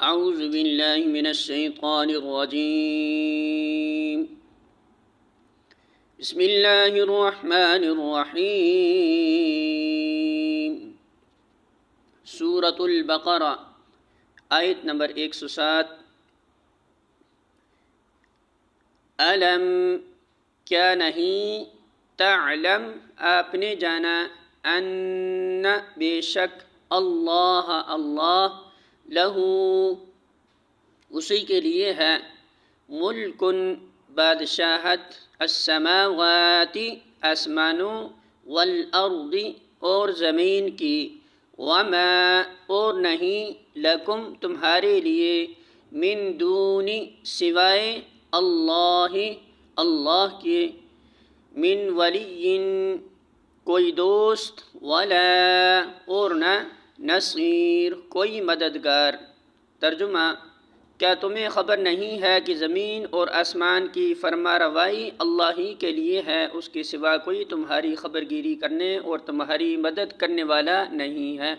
اعوذ باللہ من الشیطان الرجیم بسم اللہ الرحمن الرحیم سورۃ البقرہ آیت نمبر 107۔ الم کیا نہیں، تعلم آپ نے جانا، ان بے شک اللہ لہو اسی کے لیے ہے، ملکن بادشاہت، السماوات آسمانوں، والارض اور زمین کی، وما اور نہیں، لکم تمہارے لیے، من دون سوائے اللہ کے، من ولی کوئی دوست، ولا اور نہ، نصیر کوئی مددگار۔ ترجمہ: کیا تمہیں خبر نہیں ہے کہ زمین اور آسمان کی فرما روائی اللہ ہی کے لیے ہے، اس کے سوا کوئی تمہاری خبر گیری کرنے اور تمہاری مدد کرنے والا نہیں ہے۔